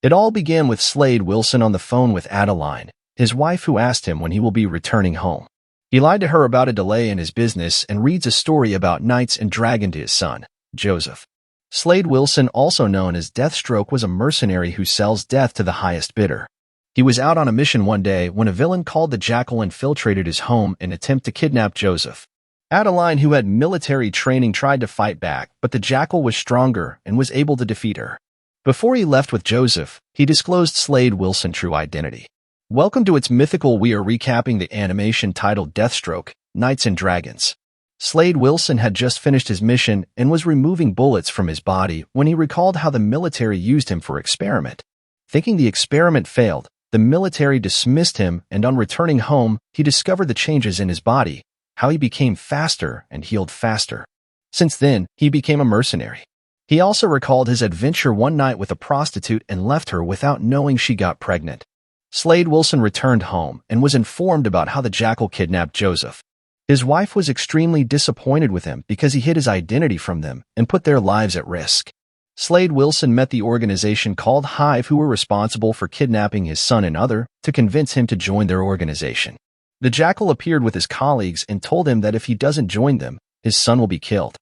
It all began with Slade Wilson on the phone with Adeline, his wife, who asked him when he will be returning home. He lied to her about a delay in his business and reads a story about knights and dragons to his son, Joseph. Slade Wilson, also known as Deathstroke, was a mercenary who sells death to the highest bidder. He was out on a mission one day when a villain called the Jackal infiltrated his home in an attempt to kidnap Joseph. Adeline, who had military training, tried to fight back, but the Jackal was stronger and was able to defeat her. Before he left with Joseph, he disclosed Slade Wilson's true identity. Welcome to It's Mythical. We are recapping the animation titled Deathstroke, Knights and Dragons. Slade Wilson had just finished his mission and was removing bullets from his body when he recalled how the military used him for experiment. Thinking the experiment failed, the military dismissed him, and on returning home, he discovered the changes in his body, how he became faster and healed faster. Since then, he became a mercenary. He also recalled his adventure one night with a prostitute and left her without knowing she got pregnant. Slade Wilson returned home and was informed about how the Jackal kidnapped Joseph. His wife was extremely disappointed with him because he hid his identity from them and put their lives at risk. Slade Wilson met the organization called Hive, who were responsible for kidnapping his son and other, to convince him to join their organization. The Jackal appeared with his colleagues and told him that if he doesn't join them, his son will be killed.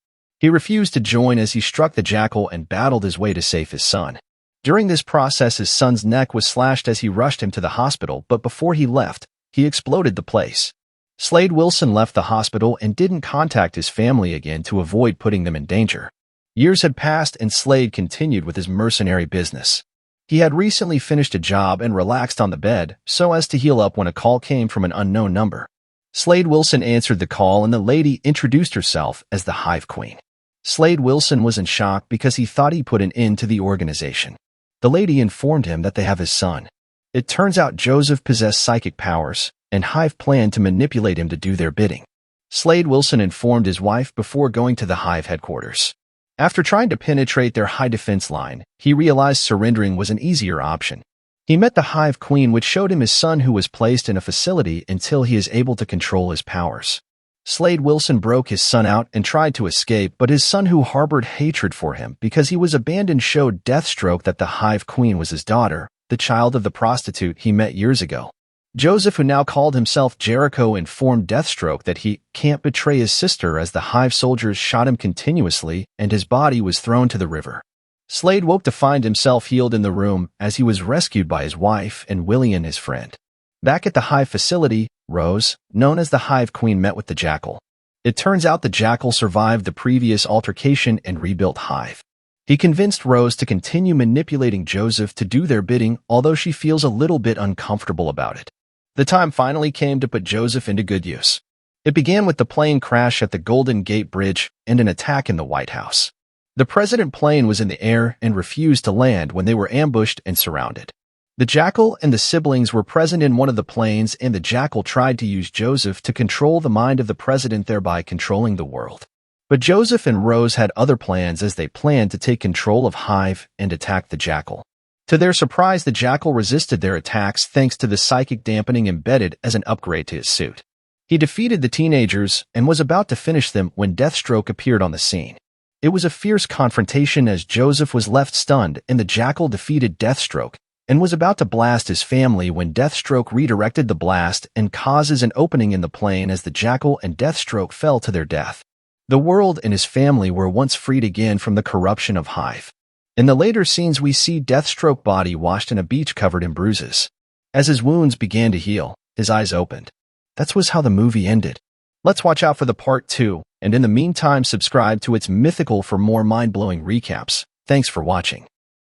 He refused to join as he struck the Jackal and battled his way to save his son. During this process, his son's neck was slashed as he rushed him to the hospital, but before he left, he exploded the place. Slade Wilson left the hospital and didn't contact his family again to avoid putting them in danger. Years had passed and Slade continued with his mercenary business. He had recently finished a job and relaxed on the bed so as to heal up when a call came from an unknown number. Slade Wilson answered the call and the lady introduced herself as the Hive Queen. Slade Wilson was in shock because he thought he put an end to the organization. The lady informed him that they have his son. It turns out Joseph possessed psychic powers, and Hive planned to manipulate him to do their bidding. Slade Wilson informed his wife before going to the Hive headquarters. After trying to penetrate their high defense line, he realized surrendering was an easier option. He met the Hive Queen, which showed him his son, who was placed in a facility until he is able to control his powers. Slade Wilson broke his son out and tried to escape, but his son, who harbored hatred for him because he was abandoned, showed Deathstroke that the Hive Queen was his daughter, the child of the prostitute he met years ago. Joseph, who now called himself Jericho, informed Deathstroke that he can't betray his sister as the Hive soldiers shot him continuously and his body was thrown to the river. Slade woke to find himself healed in the room as he was rescued by his wife and William, his friend. Back at the Hive facility, Rose, known as the Hive Queen, met with the Jackal. It turns out the Jackal survived the previous altercation and rebuilt Hive. He convinced Rose to continue manipulating Joseph to do their bidding, although she feels a little bit uncomfortable about it. The time finally came to put Joseph into good use. It began with the plane crash at the Golden Gate Bridge and an attack in the White House. The president plane was in the air and refused to land when they were ambushed and surrounded. The Jackal and the siblings were present in one of the planes, and the Jackal tried to use Joseph to control the mind of the president, thereby controlling the world. But Joseph and Rose had other plans as they planned to take control of Hive and attack the Jackal. To their surprise, the Jackal resisted their attacks thanks to the psychic dampening embedded as an upgrade to his suit. He defeated the teenagers and was about to finish them when Deathstroke appeared on the scene. It was a fierce confrontation as Joseph was left stunned and the Jackal defeated Deathstroke and was about to blast his family when Deathstroke redirected the blast and causes an opening in the plane as the Jackal and Deathstroke fell to their death. The world and his family were once freed again from the corruption of Hive. In the later scenes, we see Deathstroke's body washed in a beach covered in bruises. As his wounds began to heal, his eyes opened. That was how the movie ended. Let's watch out for the part 2, and in the meantime subscribe to It's Mythical for more mind-blowing recaps. Thanks for watching.